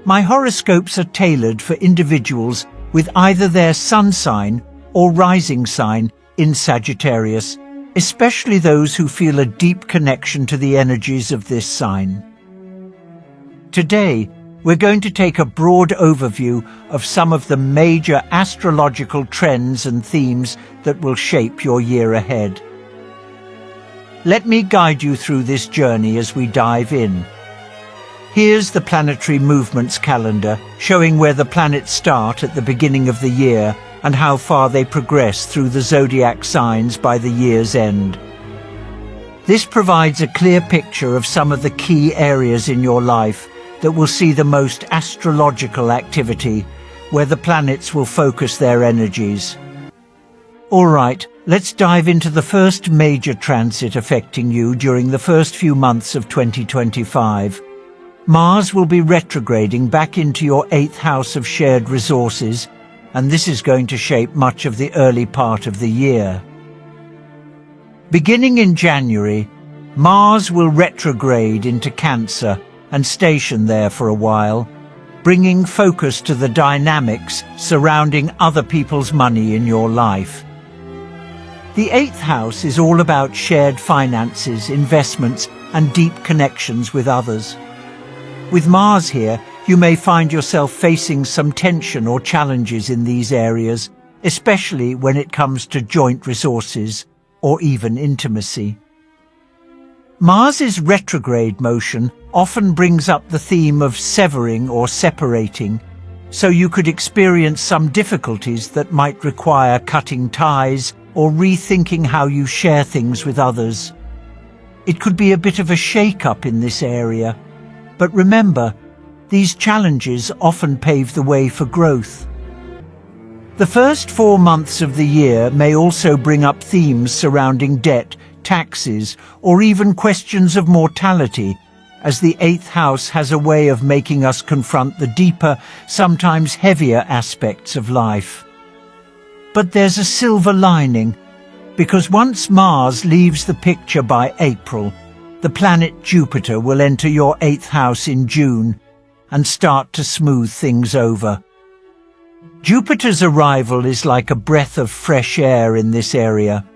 My horoscopes are tailored for individuals with either their sun sign or rising sign in Sagittarius, especially those who feel a deep connection to the energies of this sign. Today, we're going to take a broad overview of some of the major astrological trends and themes that will shape your year ahead. Let me guide you through this journey as we dive in. Here's the planetary movements calendar, showing where the planets start at the beginning of the year and how far they progress through the zodiac signs by the year's end. This provides a clear picture of some of the key areas in your life that will see the most astrological activity, where the planets will focus their energies. All right, let's dive into the first major transit affecting you during the first few months of 2025. Mars will be retrograding back into your 8th house of shared resources, and this is going to shape much of the early part of the year. Beginning in January, Mars will retrograde into Cancer and station there for a while, bringing focus to the dynamics surrounding other people's money in your life. The 8th house is all about shared finances, investments, and deep connections with others. With Mars here, you may find yourself facing some tension or challenges in these areas, especially when it comes to joint resources or even intimacy. Mars's retrograde motion often brings up the theme of severing or separating, so you could experience some difficulties that might require cutting ties or rethinking how you share things with others. It could be a bit of a shake-up in this area, but remember, these challenges often pave the way for growth. The first 4 months of the year may also bring up themes surrounding debt, taxes, or even questions of mortality, as the 8th house has a way of making us confront the deeper, sometimes heavier aspects of life. But there's a silver lining, because once Mars leaves the picture by April, the planet Jupiter will enter your 8th house in June and start to smooth things over. Jupiter's arrival is like a breath of fresh air in this area.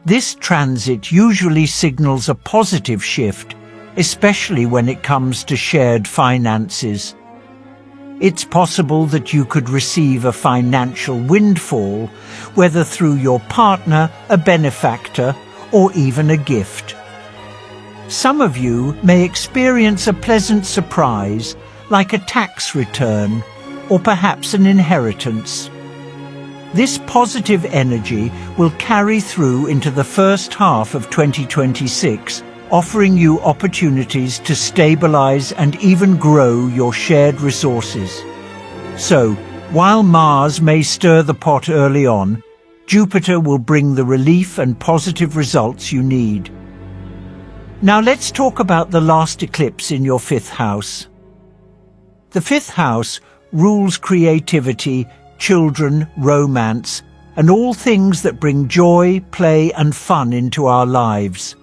This transit usually signals a positive shift, especially when it comes to shared finances. It's possible that you could receive a financial windfall, whether through your partner, a benefactor, or even a gift. Some of you may experience a pleasant surprise, like a tax return, or perhaps an inheritance. This positive energy will carry through into the first half of 2026, offering you opportunities to stabilize and even grow your shared resources. So, while Mars may stir the pot early on, Jupiter will bring the relief and positive results you need. Now let's talk about the last eclipse in your 5th house. The 5th house rules creativity, children, romance, and all things that bring joy, play, and fun into our lives.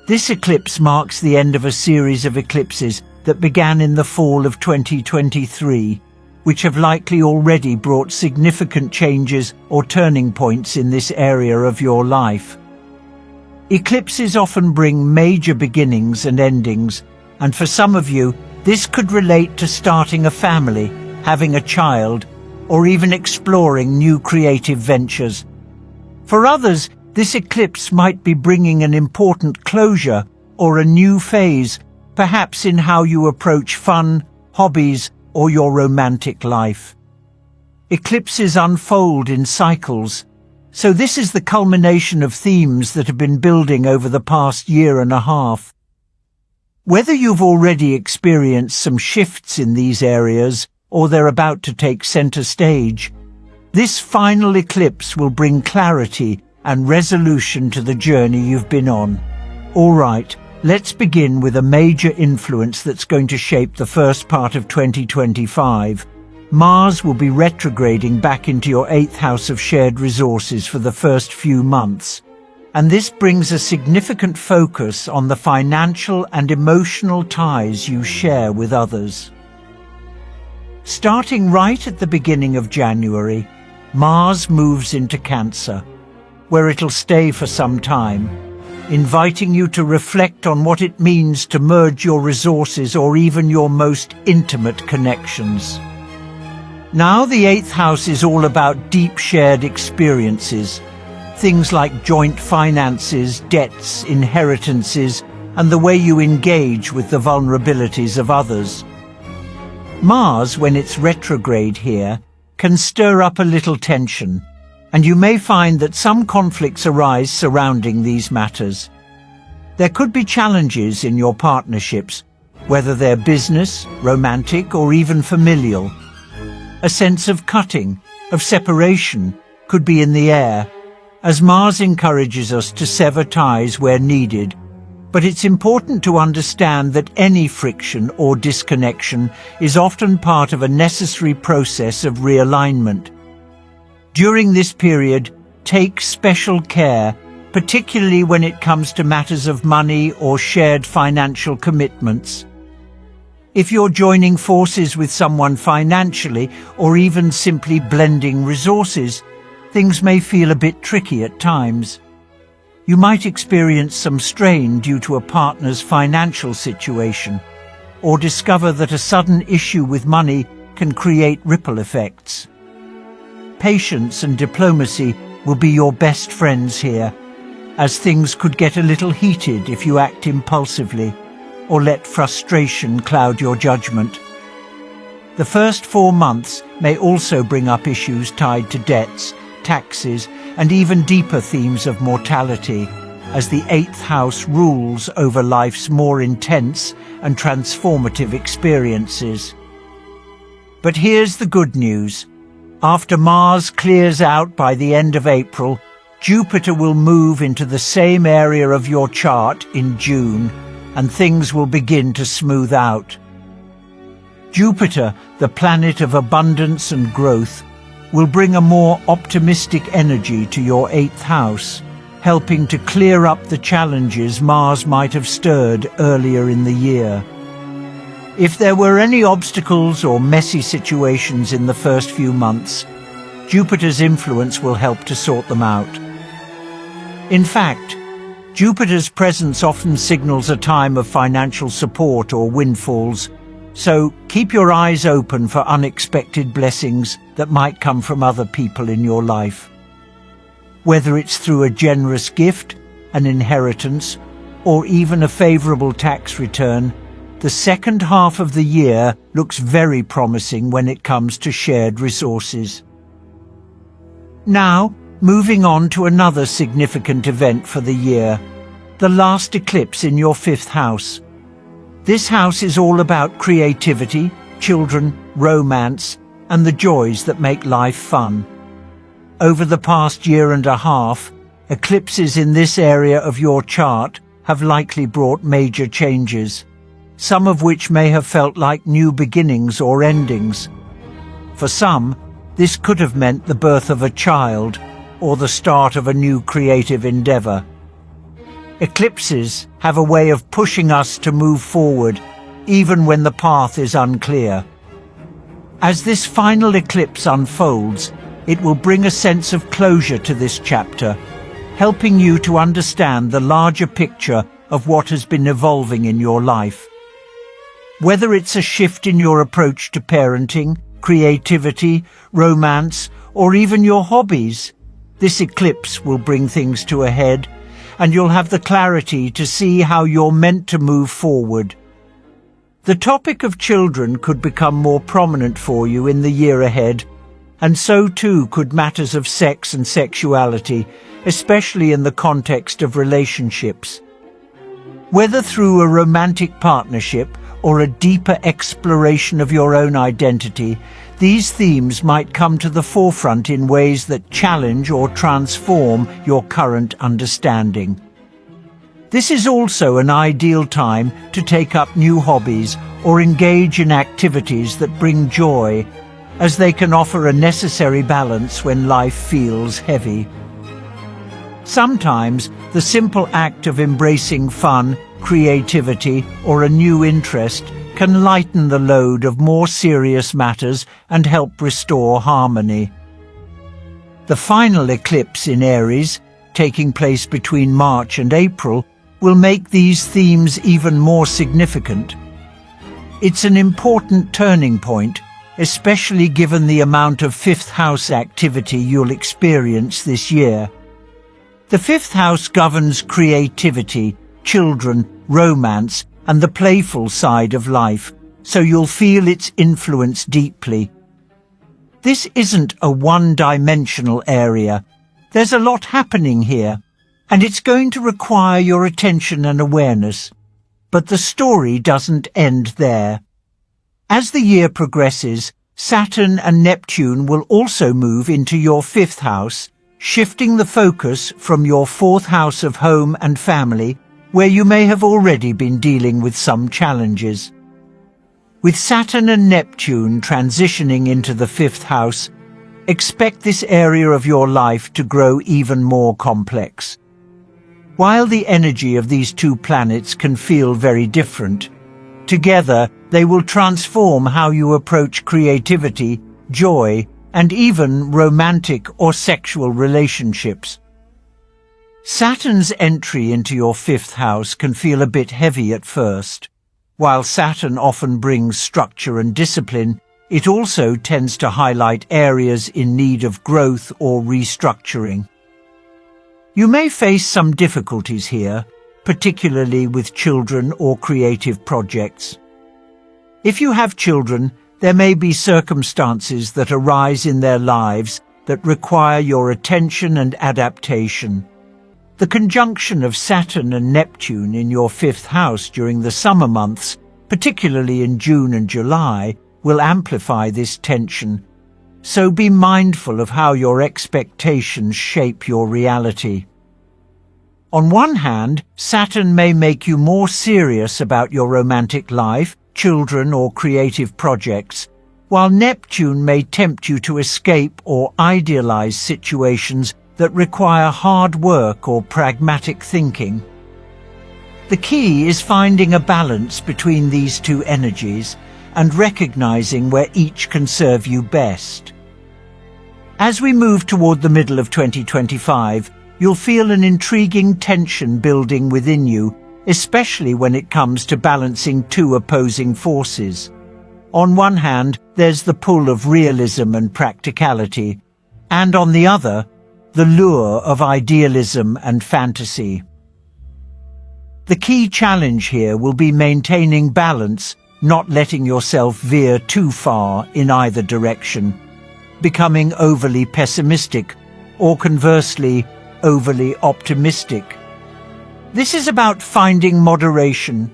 This eclipse marks the end of a series of eclipses that began in the fall of 2023, which have likely already brought significant changes or turning points in this area of your life. Eclipses often bring major beginnings and endings, and for some of you, this could relate to starting a family, having a child, or even exploring new creative ventures. For others, this eclipse might be bringing an important closure or a new phase, perhaps in how you approach fun, hobbies, or your romantic life. Eclipses unfold in cycles, so this is the culmination of themes that have been building over the past year and a half. Whether you've already experienced some shifts in these areas or they're about to take center stage, this final eclipse will bring clarity and resolution to the journey you've been on. All right, let's begin with a major influence that's going to shape the first part of 2025. Mars will be retrograding back into your 8th house of shared resources for the first few months, and this brings a significant focus on the financial and emotional ties you share with others. Starting right at the beginning of January, Mars moves into Cancer, where it'll stay for some time, inviting you to reflect on what it means to merge your resources or even your most intimate connections. Now the 8th house is all about deep shared experiences, things like joint finances, debts, inheritances, and the way you engage with the vulnerabilities of others. Mars, when it's retrograde here, can stir up a little tension, and you may find that some conflicts arise surrounding these matters. There could be challenges in your partnerships, whether they're business, romantic, or even familial. A sense of cutting, of separation, could be in the air, as Mars encourages us to sever ties where needed. But it's important to understand that any friction or disconnection is often part of a necessary process of realignment. During this period, take special care, particularly when it comes to matters of money or shared financial commitments. If you're joining forces with someone financially or even simply blending resources, things may feel a bit tricky at times. You might experience some strain due to a partner's financial situation, or discover that a sudden issue with money can create ripple effects. Patience and diplomacy will be your best friends here, as things could get a little heated if you act impulsively, or let frustration cloud your judgment. The first 4 months may also bring up issues tied to debts, taxes, and even deeper themes of mortality, as the 8th house rules over life's more intense and transformative experiences. But here's the good news. After Mars clears out by the end of April, Jupiter will move into the same area of your chart in June, and things will begin to smooth out. Jupiter, the planet of abundance and growth, will bring a more optimistic energy to your 8th house, helping to clear up the challenges Mars might have stirred earlier in the year. If there were any obstacles or messy situations in the first few months, Jupiter's influence will help to sort them out. In fact, Jupiter's presence often signals a time of financial support or windfalls, so keep your eyes open for unexpected blessings that might come from other people in your life. Whether it's through a generous gift, an inheritance, or even a favorable tax return, the second half of the year looks very promising when it comes to shared resources. Now, moving on to another significant event for the year, the last eclipse in your 5th house. This house is all about creativity, children, romance, and the joys that make life fun. Over the past year and a half, eclipses in this area of your chart have likely brought major changes, some of which may have felt like new beginnings or endings. For some, this could have meant the birth of a child or the start of a new creative endeavor. Eclipses have a way of pushing us to move forward, even when the path is unclear. As this final eclipse unfolds, it will bring a sense of closure to this chapter, helping you to understand the larger picture of what has been evolving in your life. Whether it's a shift in your approach to parenting, creativity, romance, or even your hobbies, this eclipse will bring things to a head, and you'll have the clarity to see how you're meant to move forward. The topic of children could become more prominent for you in the year ahead, and so too could matters of sex and sexuality, especially in the context of relationships. Whether through a romantic partnership or a deeper exploration of your own identity, these themes might come to the forefront in ways that challenge or transform your current understanding. This is also an ideal time to take up new hobbies or engage in activities that bring joy, as they can offer a necessary balance when life feels heavy. Sometimes the simple act of embracing fun, creativity, or a new interest can lighten the load of more serious matters and help restore harmony. The final eclipse in Aries, taking place between March and April, will make these themes even more significant. It's an important turning point, especially given the amount of fifth house activity you'll experience this year. The fifth house governs creativity, children, romance, and the playful side of life, so you'll feel its influence deeply. This isn't a one-dimensional area. There's a lot happening here, and it's going to require your attention and awareness. But the story doesn't end there. As the year progresses, Saturn and Neptune will also move into your fifth house, shifting the focus from your fourth house of home and family, where you may have already been dealing with some challenges. With Saturn and Neptune transitioning into the fifth house, expect this area of your life to grow even more complex. While the energy of these two planets can feel very different, together they will transform how you approach creativity, joy, and even romantic or sexual relationships. Saturn's entry into your fifth house can feel a bit heavy at first. While Saturn often brings structure and discipline, it also tends to highlight areas in need of growth or restructuring. You may face some difficulties here, particularly with children or creative projects. If you have children, there may be circumstances that arise in their lives that require your attention and adaptation. The conjunction of Saturn and Neptune in your fifth house during the summer months, particularly in June and July, will amplify this tension. So be mindful of how your expectations shape your reality. On one hand, Saturn may make you more serious about your romantic life, children, or creative projects, while Neptune may tempt you to escape or idealize situations that require hard work or pragmatic thinking. The key is finding a balance between these two energies and recognizing where each can serve you best. As we move toward the middle of 2025, you'll feel an intriguing tension building within you, especially when it comes to balancing two opposing forces. On one hand, there's the pull of realism and practicality, and on the other, the lure of idealism and fantasy. The key challenge here will be maintaining balance, not letting yourself veer too far in either direction, becoming overly pessimistic, or conversely, overly optimistic. This is about finding moderation,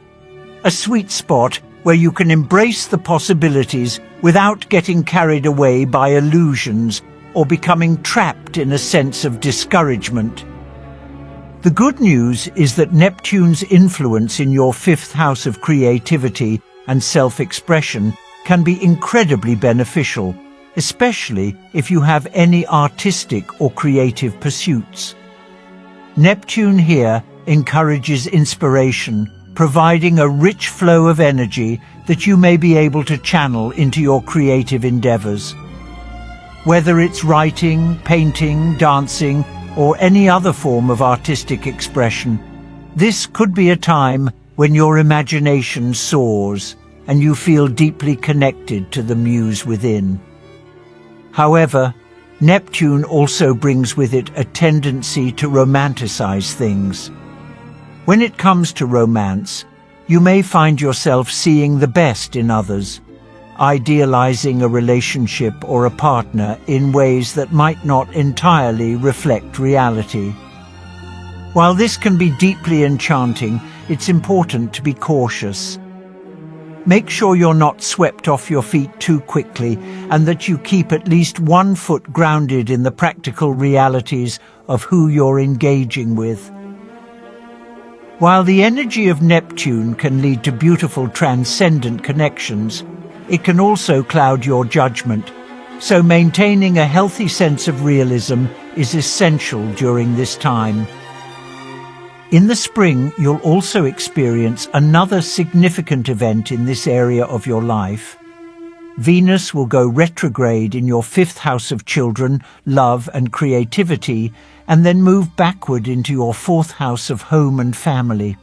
a sweet spot where you can embrace the possibilities without getting carried away by illusions or becoming trapped in a sense of discouragement. The good news is that Neptune's influence in your fifth house of creativity and self-expression can be incredibly beneficial, especially if you have any artistic or creative pursuits. Neptune here encourages inspiration, providing a rich flow of energy that you may be able to channel into your creative endeavors. Whether it's writing, painting, dancing, or any other form of artistic expression, this could be a time when your imagination soars and you feel deeply connected to the muse within. However, Neptune also brings with it a tendency to romanticize things. When it comes to romance, you may find yourself seeing the best in others, idealizing a relationship or a partner in ways that might not entirely reflect reality. While this can be deeply enchanting, it's important to be cautious. Make sure you're not swept off your feet too quickly and that you keep at least 1 foot grounded in the practical realities of who you're engaging with. While the energy of Neptune can lead to beautiful transcendent connections, it can also cloud your judgment, so maintaining a healthy sense of realism is essential during this time. In the spring, you'll also experience another significant event in this area of your life. Venus will go retrograde in your 5th house of children, love and creativity, and then move backward into your 4th house of home and family.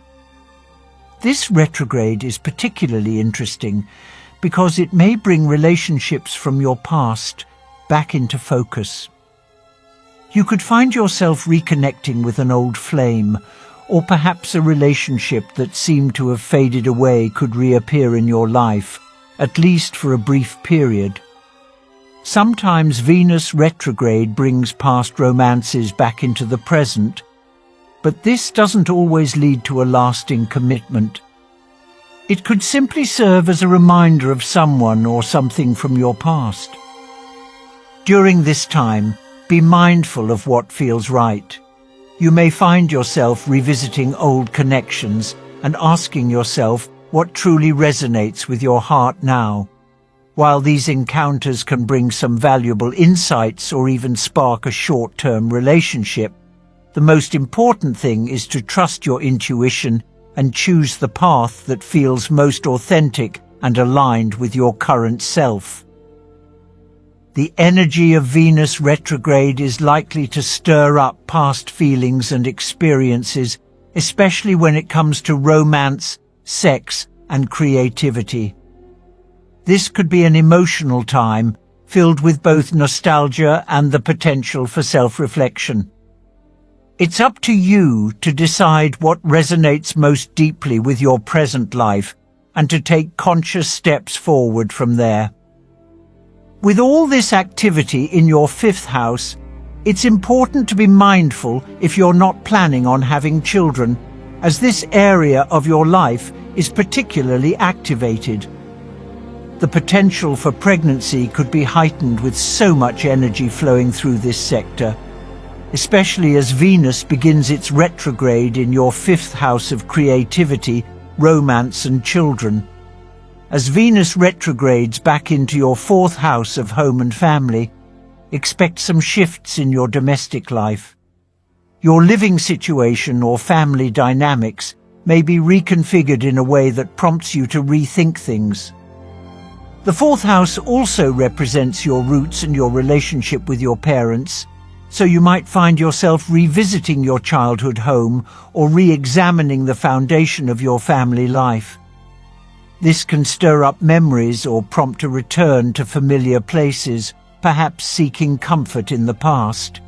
This retrograde is particularly interesting because it may bring relationships from your past back into focus. You could find yourself reconnecting with an old flame, or perhaps a relationship that seemed to have faded away could reappear in your life, at least for a brief period. Sometimes Venus retrograde brings past romances back into the present, but this doesn't always lead to a lasting commitment. It could simply serve as a reminder of someone or something from your past. During this time, be mindful of what feels right. You may find yourself revisiting old connections and asking yourself what truly resonates with your heart now. While these encounters can bring some valuable insights or even spark a short-term relationship, the most important thing is to trust your intuition and choose the path that feels most authentic and aligned with your current self. The energy of Venus retrograde is likely to stir up past feelings and experiences, especially when it comes to romance, sex, and creativity. This could be an emotional time, filled with both nostalgia and the potential for self-reflection. It's up to you to decide what resonates most deeply with your present life and to take conscious steps forward from there. With all this activity in your 5th house, it's important to be mindful if you're not planning on having children, as this area of your life is particularly activated. The potential for pregnancy could be heightened with so much energy flowing through this sector, especially as Venus begins its retrograde in your 5th house of creativity, romance and children. As Venus retrogrades back into your 4th house of home and family, expect some shifts in your domestic life. Your living situation or family dynamics may be reconfigured in a way that prompts you to rethink things. The 4th house also represents your roots and your relationship with your parents, so you might find yourself revisiting your childhood home or re-examining the foundation of your family life. This can stir up memories or prompt a return to familiar places, perhaps seeking comfort in the past.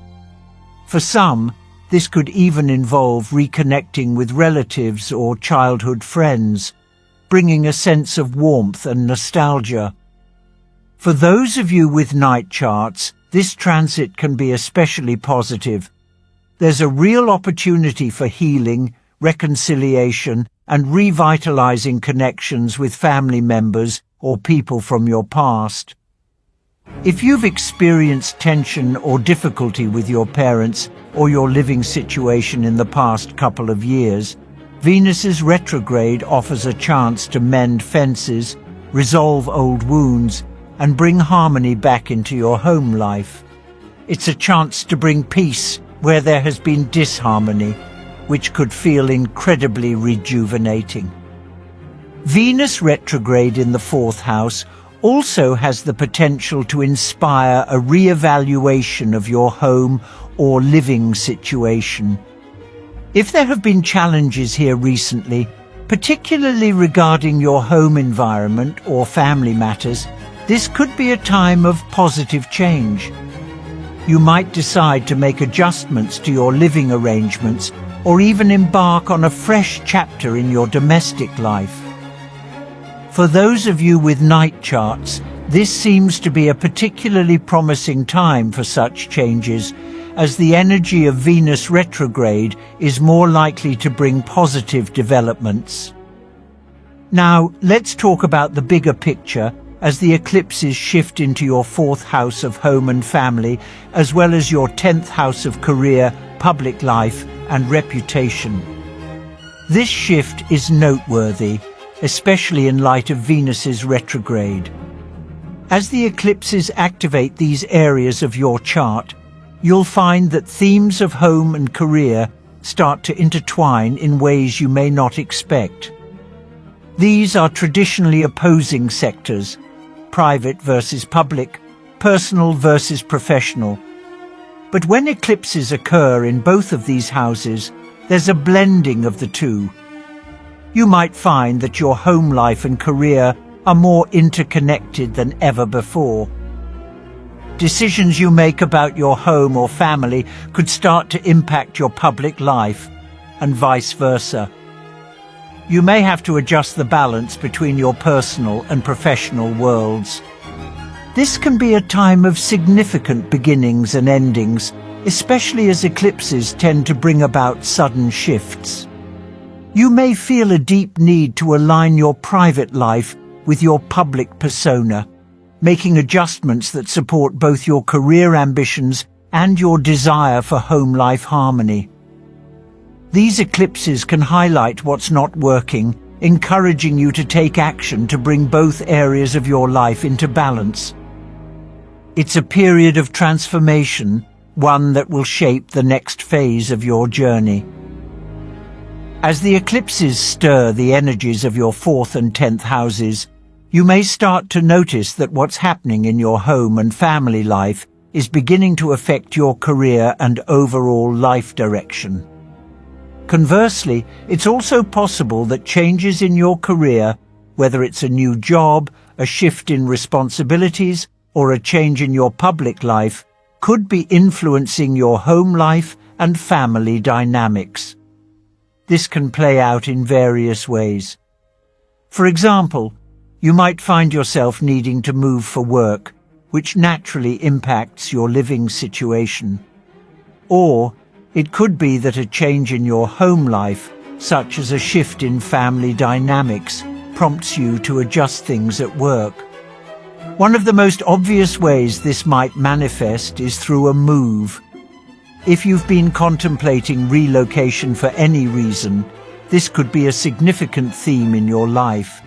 For some, this could even involve reconnecting with relatives or childhood friends, bringing a sense of warmth and nostalgia. For those of you with night charts, this transit can be especially positive. There's a real opportunity for healing, reconciliation, and revitalizing connections with family members or people from your past. If you've experienced tension or difficulty with your parents or your living situation in the past couple of years, Venus's retrograde offers a chance to mend fences, resolve old wounds, and bring harmony back into your home life. It's a chance to bring peace where there has been disharmony, which could feel incredibly rejuvenating. Venus retrograde in the 4th house also has the potential to inspire a re-evaluation of your home or living situation. If there have been challenges here recently, particularly regarding your home environment or family matters, this could be a time of positive change. You might decide to make adjustments to your living arrangements or even embark on a fresh chapter in your domestic life. For those of you with night charts, this seems to be a particularly promising time for such changes, as the energy of Venus retrograde is more likely to bring positive developments. Now, let's talk about the bigger picture as the eclipses shift into your 4th house of home and family, as well as your 10th house of career, public life, and reputation. This shift is noteworthy, especially in light of Venus's retrograde. As the eclipses activate these areas of your chart, you'll find that themes of home and career, start to intertwine in ways you may not expect. These are traditionally opposing sectors: private versus public, personal versus professional. But when eclipses occur in both of these houses, there's a blending of the two. You might find that your home life and career are more interconnected than ever before. Decisions you make about your home or family could start to impact your public life, and vice versa. You may have to adjust the balance between your personal and professional worlds. This can be a time of significant beginnings and endings, especially as eclipses tend to bring about sudden shifts. You may feel a deep need to align your private life with your public persona, making adjustments that support both your career ambitions and your desire for home life harmony. These eclipses can highlight what's not working, encouraging you to take action to bring both areas of your life into balance. It's a period of transformation, one that will shape the next phase of your journey. As the eclipses stir the energies of your 4th and 10th houses, you may start to notice that what's happening in your home and family life is beginning to affect your career and overall life direction. Conversely, it's also possible that changes in your career, whether it's a new job, a shift in responsibilities, or a change in your public life, could be influencing your home life and family dynamics. This can play out in various ways. For example, you might find yourself needing to move for work, which naturally impacts your living situation. Or it could be that a change in your home life, such as a shift in family dynamics, prompts you to adjust things at work. One of the most obvious ways this might manifest is through a move. If you've been contemplating relocation for any reason, this could be a significant theme in your life,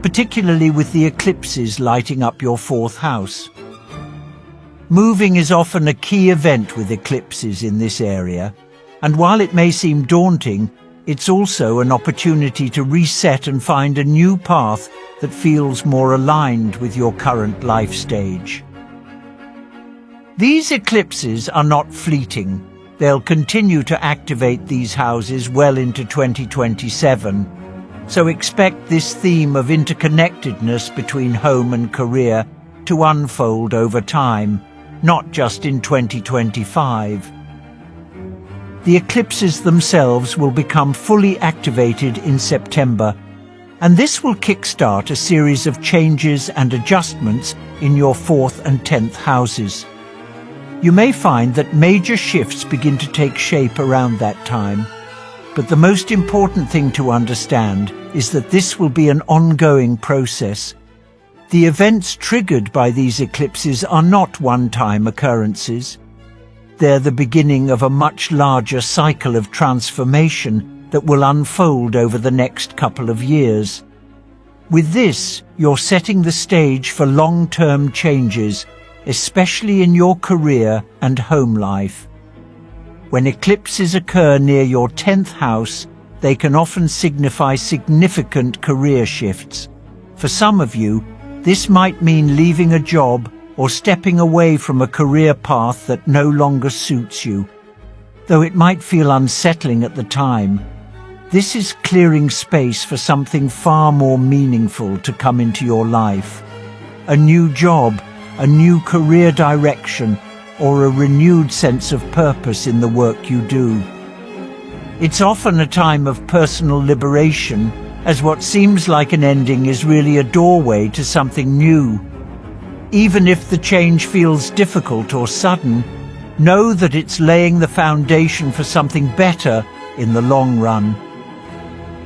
particularly with the eclipses lighting up your 4th house. Moving is often a key event with eclipses in this area, and while it may seem daunting, it's also an opportunity to reset and find a new path that feels more aligned with your current life stage. These eclipses are not fleeting. They'll continue to activate these houses well into 2027, so expect this theme of interconnectedness between home and career to unfold over time, not just in 2025. The eclipses themselves will become fully activated in September, and this will kickstart a series of changes and adjustments in your 4th and 10th houses. You may find that major shifts begin to take shape around that time, but the most important thing to understand is that this will be an ongoing process. The events triggered by these eclipses are not one-time occurrences. They're the beginning of a much larger cycle of transformation that will unfold over the next couple of years. With this, you're setting the stage for long-term changes, especially in your career and home life. When eclipses occur near your 10th house, they can often signify significant career shifts. For some of you, this might mean leaving a job or stepping away from a career path that no longer suits you. Though it might feel unsettling at the time, this is clearing space for something far more meaningful to come into your life. A new job, a new career direction, or a renewed sense of purpose in the work you do. It's often a time of personal liberation, as what seems like an ending is really a doorway to something new. Even if the change feels difficult or sudden, know that it's laying the foundation for something better in the long run.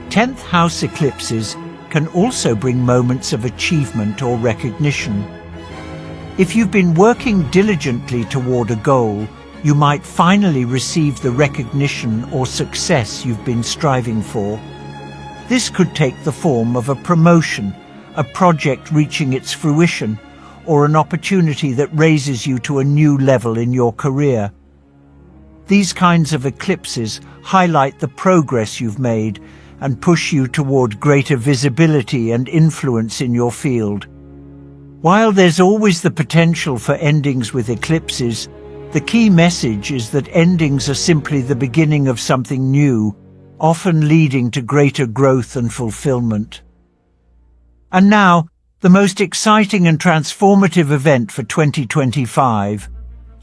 10th house eclipses can also bring moments of achievement or recognition. If you've been working diligently toward a goal, you might finally receive the recognition or success you've been striving for. This could take the form of a promotion, a project reaching its fruition, or an opportunity that raises you to a new level in your career. These kinds of eclipses highlight the progress you've made and push you toward greater visibility and influence in your field. While there's always the potential for endings with eclipses, the key message is that endings are simply the beginning of something new, often leading to greater growth and fulfillment. And now, the most exciting and transformative event for 2025.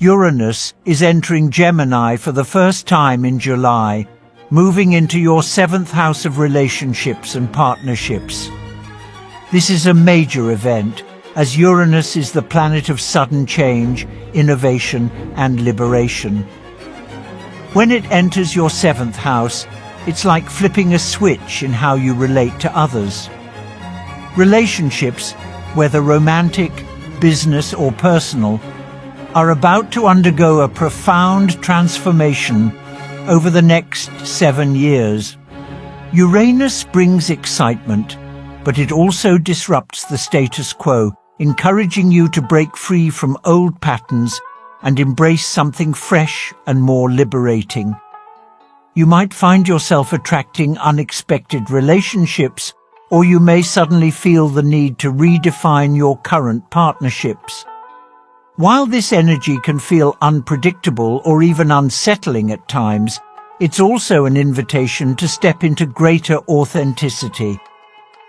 Uranus is entering Gemini for the first time in July, moving into your 7th house of relationships and partnerships. This is a major event, as Uranus is the planet of sudden change, innovation, and liberation. When it enters your 7th house, it's like flipping a switch in how you relate to others. Relationships, whether romantic, business, or personal, are about to undergo a profound transformation over the next 7 years. Uranus brings excitement, but it also disrupts the status quo, encouraging you to break free from old patterns and embrace something fresh and more liberating. You might find yourself attracting unexpected relationships, or you may suddenly feel the need to redefine your current partnerships. While this energy can feel unpredictable or even unsettling at times, it's also an invitation to step into greater authenticity.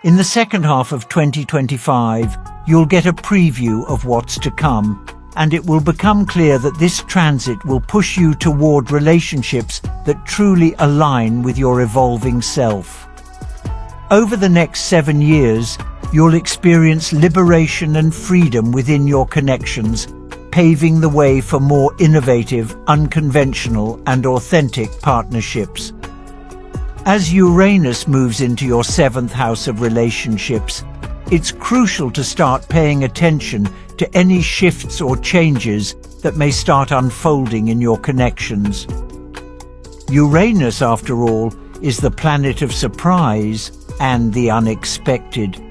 In the second half of 2025, you'll get a preview of what's to come, and it will become clear that this transit will push you toward relationships that truly align with your evolving self. Over the next 7 years, you'll experience liberation and freedom within your connections, paving the way for more innovative, unconventional, and authentic partnerships. As Uranus moves into your 7th house of relationships, it's crucial to start paying attention to any shifts or changes that may start unfolding in your connections. Uranus, after all, is the planet of surprise and the unexpected.